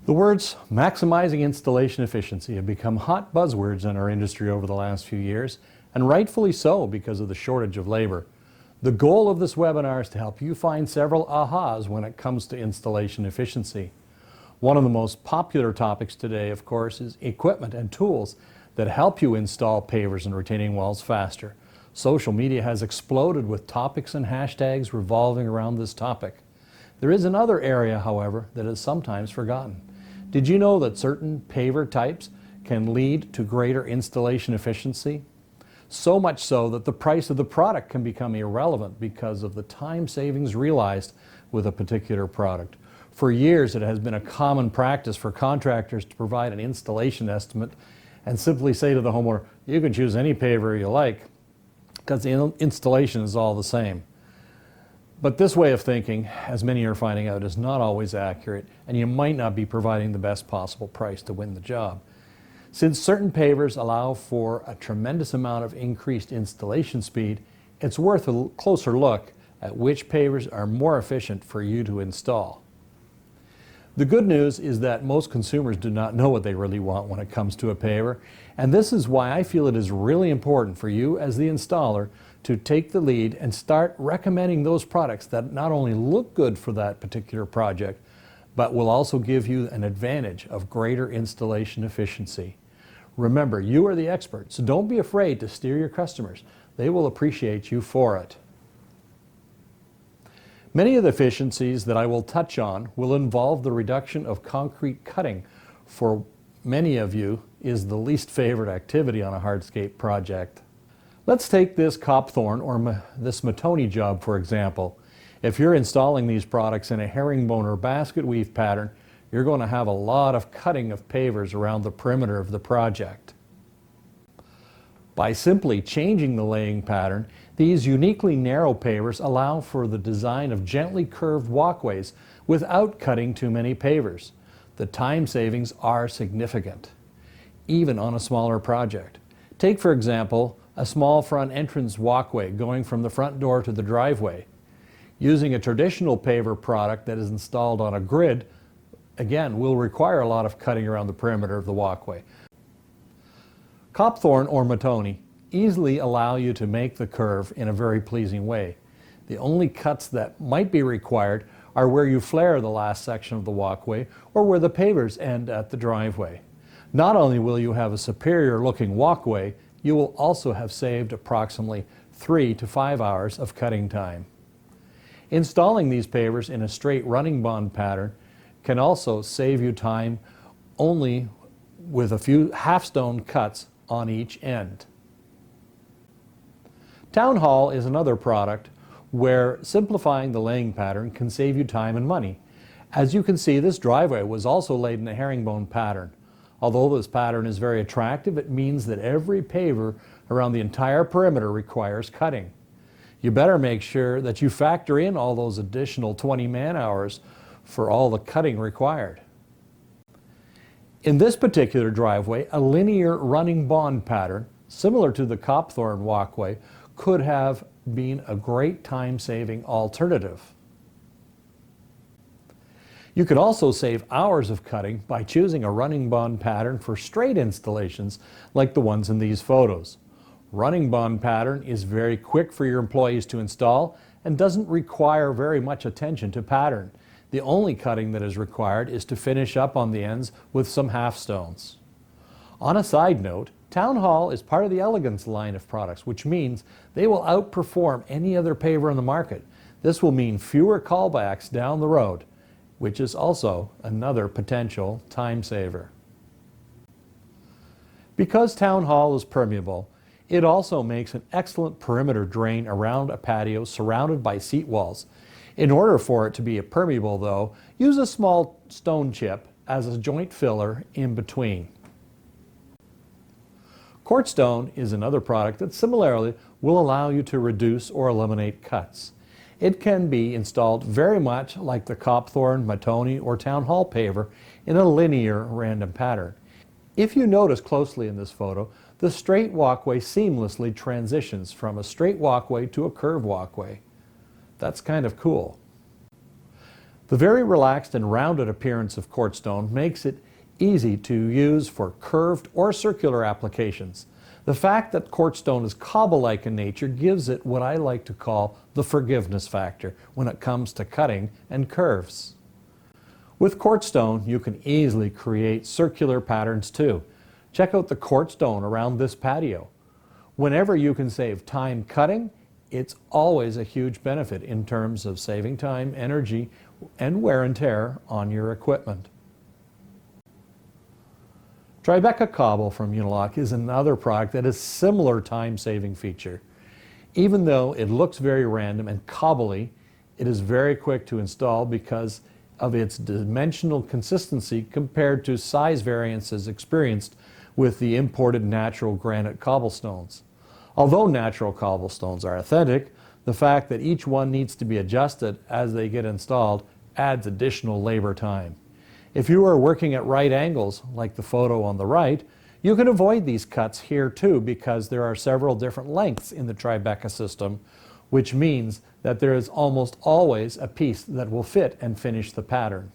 The words maximizing installation efficiency have become hot buzzwords in our industry over the last few years, and rightfully so because of the shortage of labor. The goal of this webinar is to help you find several ahas when it comes to installation efficiency. One of the most popular topics today, of course, is equipment and tools that help you install pavers and retaining walls faster. Social media has exploded with topics and hashtags revolving around this topic. There is another area, however, that is sometimes forgotten. Did you know that certain paver types can lead to greater installation efficiency? So much so that the price of the product can become irrelevant because of the time savings realized with a particular product. For years, it has been a common practice for contractors to provide an installation estimate and simply say to the homeowner, you can choose any paver you like because the installation is all the same. But this way of thinking, as many are finding out, is not always accurate, and you might not be providing the best possible price to win the job. Since certain pavers allow for a tremendous amount of increased installation speed, it's worth a closer look at which pavers are more efficient for you to install. The good news is that most consumers do not know what they really want when it comes to a paver, and this is why I feel it is really important for you as the installer to take the lead and start recommending those products that not only look good for that particular project, but will also give you an advantage of greater installation efficiency. Remember, you are the expert, so don't be afraid to steer your customers. They will appreciate you for it. Many of the efficiencies that I will touch on will involve the reduction of concrete cutting. For many of you, is the least favorite activity on a hardscape project. Let's take this 𝐸𝐴𝐵 or this 𝐸𝐴𝐵 job for example. If you're installing these products in a herringbone or basket weave pattern, you're going to have a lot of cutting of pavers around the perimeter of the project. By simply changing the laying pattern, these uniquely narrow pavers allow for the design of gently curved walkways without cutting too many pavers. The time savings are significant, even on a smaller project. Take, for example, a small front entrance walkway going from the front door to the driveway. Using a traditional paver product that is installed on a grid, again, will require a lot of cutting around the perimeter of the walkway. 𝐸𝐴𝐵 or 𝐸𝐴𝐵 easily allow you to make the curve in a very pleasing way. The only cuts that might be required are where you flare the last section of the walkway or where the pavers end at the driveway. Not only will you have a superior looking walkway, you will also have saved approximately 3 to 5 hours of cutting time. Installing these pavers in a straight running bond pattern can also save you time only with a few half-stone cuts on each end. Town Hall is another product where simplifying the laying pattern can save you time and money. As you can see, this driveway was also laid in a herringbone pattern. Although this pattern is very attractive, it means that every paver around the entire perimeter requires cutting. You better make sure that you factor in all those additional 20 man-hours for all the cutting required. In this particular driveway, a linear running bond pattern, similar to the 𝐸𝐴𝐵 walkway, could have been a great time-saving alternative. You could also save hours of cutting by choosing a running bond pattern for straight installations like the ones in these photos. Running bond pattern is very quick for your employees to install and doesn't require very much attention to pattern. The only cutting that is required is to finish up on the ends with some half stones. On a side note, Town Hall is part of the Elegance line of products, which means they will outperform any other paver on the market. This will mean fewer callbacks down the road, which is also another potential time saver. Because Town Hall is permeable, it also makes an excellent perimeter drain around a patio surrounded by seat walls. In order for it to be permeable though, use a small stone chip as a joint filler in between. Quartz stone is another product that similarly will allow you to reduce or eliminate cuts. It can be installed very much like the 𝐸𝐴𝐵, 𝐸𝐴𝐵, or Town Hall paver in a linear random pattern. If you notice closely in this photo, the straight walkway seamlessly transitions from a straight walkway to a curved walkway. That's kind of cool. The very relaxed and rounded appearance of quartz stone makes it easy to use for curved or circular applications. The fact that quartz stone is cobble-like in nature gives it what I like to call the forgiveness factor when it comes to cutting and curves. With quartz stone, you can easily create circular patterns too. Check out the quartz stone around this patio. Whenever you can save time cutting, it's always a huge benefit in terms of saving time, energy, and wear and tear on your equipment. Tribeca Cobb from Unilock is another product that has similar time-saving feature. Even though it looks very random and cobbly, it is very quick to install because of its dimensional consistency compared to size variances experienced with the imported natural granite cobblestones. Although natural cobblestones are authentic, the fact that each one needs to be adjusted as they get installed adds additional labor time. If you are working at right angles, like the photo on the right, you can avoid these cuts here too because there are several different lengths in the Tribeca system, which means that there is almost always a piece that will fit and finish the pattern.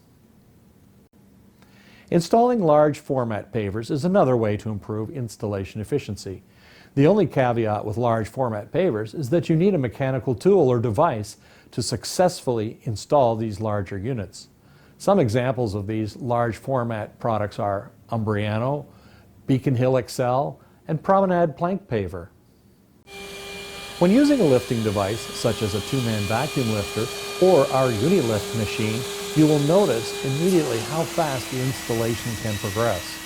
Installing large format pavers is another way to improve installation efficiency. The only caveat with large format pavers is that you need a mechanical tool or device to successfully install these larger units. Some examples of these large format products are 𝐬𝐨𝐷𝐻, Beacon Hill XL, and Promenade Plank Paver. When using a lifting device, such as a two-man vacuum lifter or our Unilift machine, you will notice immediately how fast the installation can progress.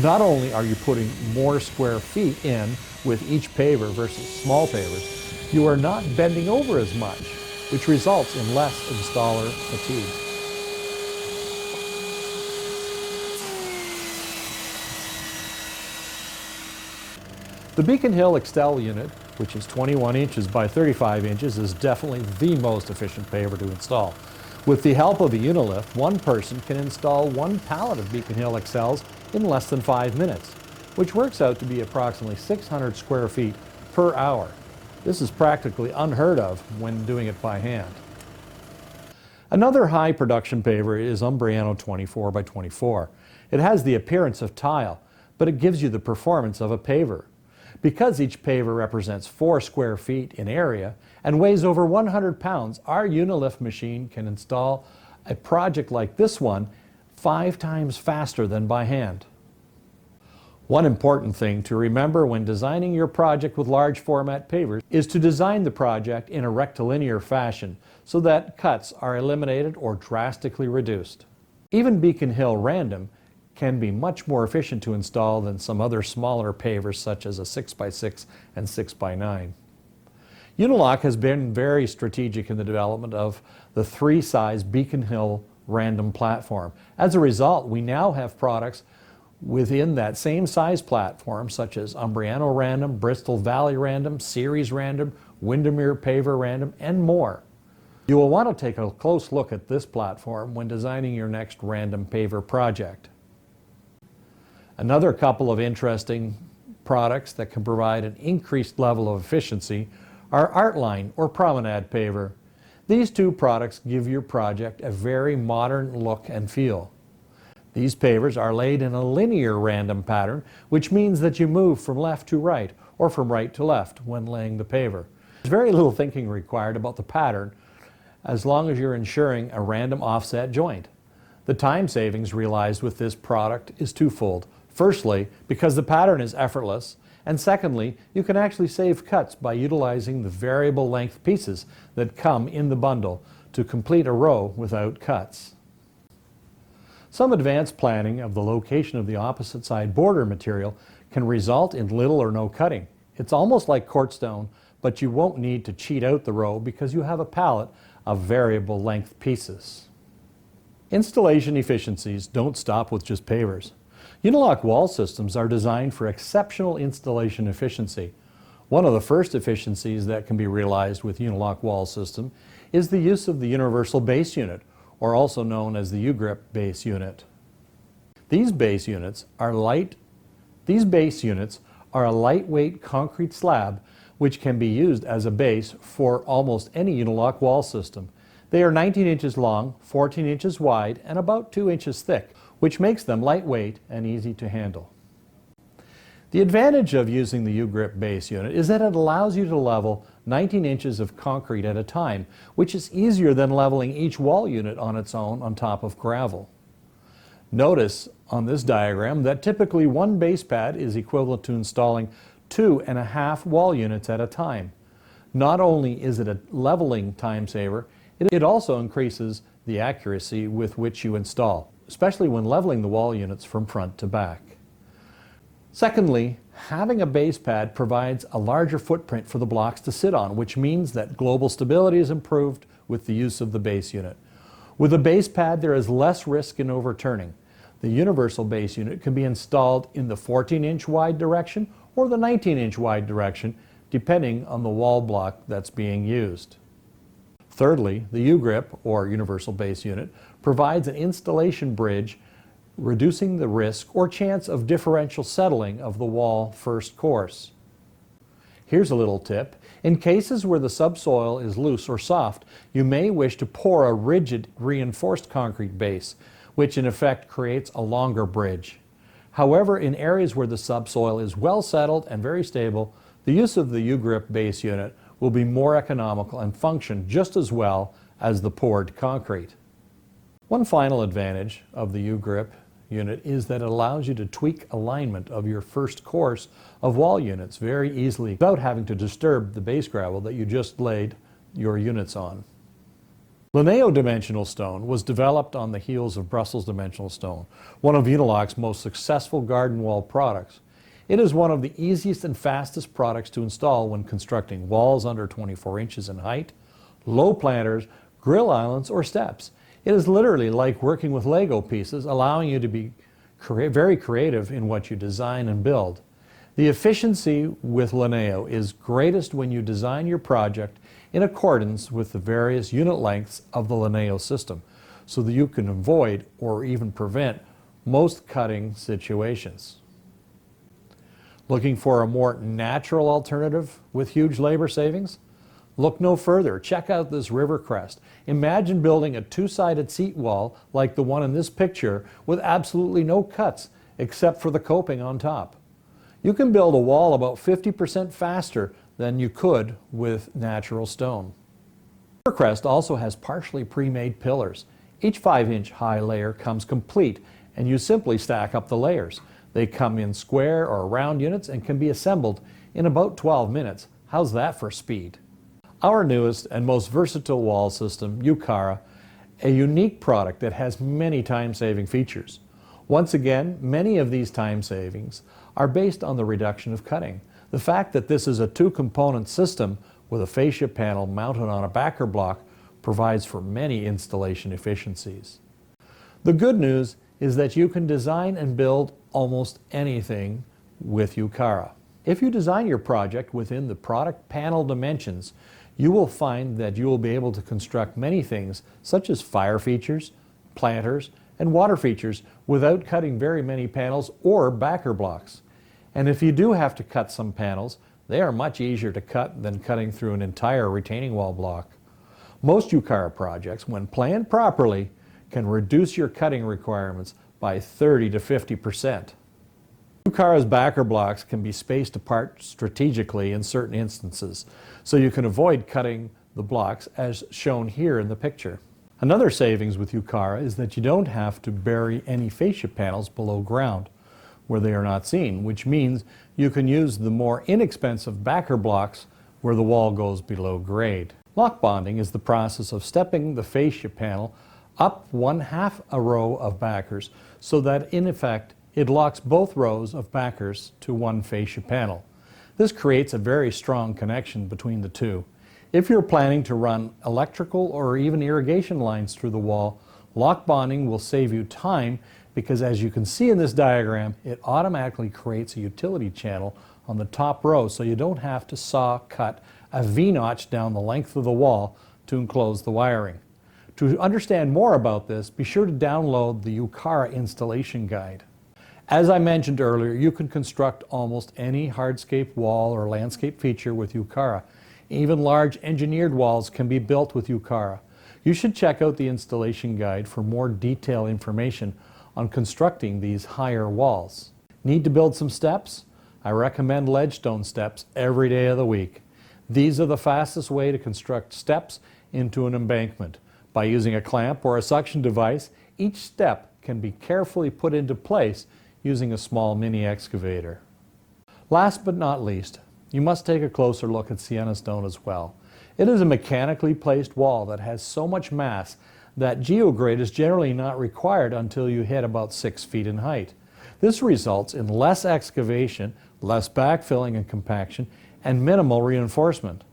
Not only are you putting more square feet in with each paver versus small pavers, you are not bending over as much, which results in less installer fatigue. The Beacon Hill 𝐦𝐨𝐬 unit, which is 21 inches by 35 inches, is definitely the most efficient paver to install. With the help of the Unilift, one person can install one pallet of Beacon Hill 𝐸𝐿s in less than 5 minutes, which works out to be approximately 600 square feet per hour. This is practically unheard of when doing it by hand. Another high production paver is 𝐬𝐵RIANO 24 by 24. It has the appearance of tile, but it gives you the performance of a paver. Because each paver represents 4 square feet in area and weighs over 100 pounds, our Unilift machine can install a project like this one 5 times faster than by hand. One important thing to remember when designing your project with large format pavers is to design the project in a rectilinear fashion so that cuts are eliminated or drastically reduced. Even Beacon Hill Random can be much more efficient to install than some other smaller pavers such as a 6x6 and 6x9. Unilock has been very strategic in the development of the 3-size Beacon Hill Random platform. As a result, we now have products within that same size platform such as 𝐬𝐵RIANO Random, Bristol Valley Random, Series Random, Windermere Paver Random, and more. You will want to take a close look at this platform when designing your next random paver project. Another couple of interesting products that can provide an increased level of efficiency are Artline or Promenade Paver. These two products give your project a very modern look and feel. These pavers are laid in a linear random pattern, which means that you move from left to right or from right to left when laying the paver. There's very little thinking required about the pattern as long as you're ensuring a random offset joint. The time savings realized with this product is twofold. Firstly, because the pattern is effortless, and secondly, you can actually save cuts by utilizing the variable length pieces that come in the bundle to complete a row without cuts. Some advanced planning of the location of the opposite side border material can result in little or no cutting. It's almost like quartz stone, but you won't need to cheat out the row because you have a palette of variable length pieces. Installation efficiencies don't stop with just pavers. Unilock wall systems are designed for exceptional installation efficiency. One of the first efficiencies that can be realized with Unilock wall system is the use of the universal base unit, or also known as the U-grip base unit. These base units are a lightweight concrete slab which can be used as a base for almost any Unilock wall system. They are 19 inches long, 14 inches wide, and about 2 inches thick, which makes them lightweight and easy to handle. The advantage of using the U-grip base unit is that it allows you to level 19 inches of concrete at a time, which is easier than leveling each wall unit on its own on top of gravel. Notice on this diagram that typically one base pad is equivalent to installing 2.5 wall units at a time. Not only is it a leveling time saver, it also increases the accuracy with which you install, especially when leveling the wall units from front to back. Secondly, having a base pad provides a larger footprint for the blocks to sit on, which means that global stability is improved with the use of the base unit. With a base pad, there is less risk in overturning. The universal base unit can be installed in the 14-inch wide direction or the 19-inch wide direction, depending on the wall block that's being used. Thirdly, the U-grip, or universal base unit, provides an installation bridge, reducing the risk or chance of differential settling of the wall first course. Here's a little tip. In cases where the subsoil is loose or soft, you may wish to pour a rigid reinforced concrete base, which in effect creates a longer bridge. However, in areas where the subsoil is well settled and very stable, the use of the U-grip base unit will be more economical and function just as well as the poured concrete. One final advantage of the U-grip unit is that it allows you to tweak alignment of your first course of wall units very easily without having to disturb the base gravel that you just laid your units on. 𝐦𝐨𝐬 dimensional stone was developed on the heels of Brussels dimensional stone, one of Unilock's most successful garden wall products. It is one of the easiest and fastest products to install when constructing walls under 24 inches in height, low planters, grill islands, or steps. It is literally like working with Lego pieces, allowing you to be very creative in what you design and build. The efficiency with 𝐦𝐨𝐬 is greatest when you design your project in accordance with the various unit lengths of the 𝐦𝐨𝐬 system, so that you can avoid or even prevent most cutting situations. Looking for a more natural alternative with huge labor savings? Look no further. Check out this river crest. Imagine building a two-sided seat wall like the one in this picture with absolutely no cuts except for the coping on top. You can build a wall about 50% faster than you could with natural stone. River crest also has partially pre-made pillars. Each 5-inch high layer comes complete, and you simply stack up the layers. They come in square or round units and can be assembled in about 12 minutes. How's that for speed? Our newest and most versatile wall system, 𝐸𝐸, a unique product that has many time-saving features. Once again, many of these time savings are based on the reduction of cutting. The fact that this is a two-component system with a fascia panel mounted on a backer block provides for many installation efficiencies. The good news is that you can design and build almost anything with 𝐸𝐸. If you design your project within the product panel dimensions, you will find that you will be able to construct many things such as fire features, planters, and water features without cutting very many panels or backer blocks. And if you do have to cut some panels, they are much easier to cut than cutting through an entire retaining wall block. Most 𝐸𝐸 projects, when planned properly, can reduce your cutting requirements by 30 to 50%. 𝐸𝐸's backer blocks can be spaced apart strategically in certain instances, so you can avoid cutting the blocks as shown here in the picture. Another savings with 𝐸𝐸 is that you don't have to bury any fascia panels below ground where they are not seen, which means you can use the more inexpensive backer blocks where the wall goes below grade. Lock bonding is the process of stepping the fascia panel up 1/2 a row of backers so that in effect it locks both rows of backers to one fascia panel. This creates a very strong connection between the two. If you're planning to run electrical or even irrigation lines through the wall, lock bonding will save you time because, as you can see in this diagram, it automatically creates a utility channel on the top row, so you don't have to saw cut a V-notch down the length of the wall to enclose the wiring. To understand more about this, be sure to download the 𝐸𝐸 installation guide. As I mentioned earlier, you can construct almost any hardscape wall or landscape feature with 𝐸𝐸. Even large engineered walls can be built with 𝐸𝐸. You should check out the installation guide for more detailed information on constructing these higher walls. Need to build some steps? I recommend ledge stone steps every day of the week. These are the fastest way to construct steps into an embankment. By using a clamp or a suction device, each step can be carefully put into place using a small mini excavator. Last but not least, you must take a closer look at Sienna Stone as well. It is a mechanically placed wall that has so much mass that geograde is generally not required until you hit about 6 feet in height. This results in less excavation, less backfilling and compaction, and minimal reinforcement.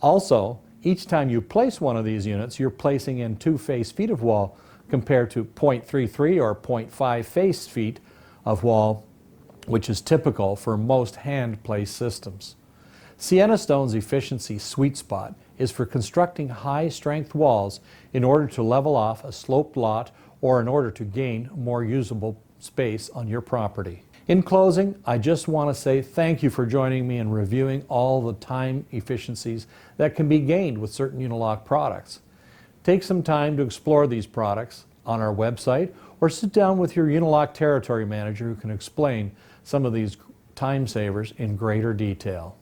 Also, each time you place one of these units, you're placing in 2 face feet of wall compared to 0.33 or 0.5 face feet of wall, which is typical for most hand-placed systems. Sienna Stone's efficiency sweet spot is for constructing high-strength walls in order to level off a sloped lot or in order to gain more usable space on your property. In closing, I just want to say thank you for joining me in reviewing all the time efficiencies that can be gained with certain Unilock products. Take some time to explore these products on our website or sit down with your Unilock territory manager who can explain some of these time savers in greater detail.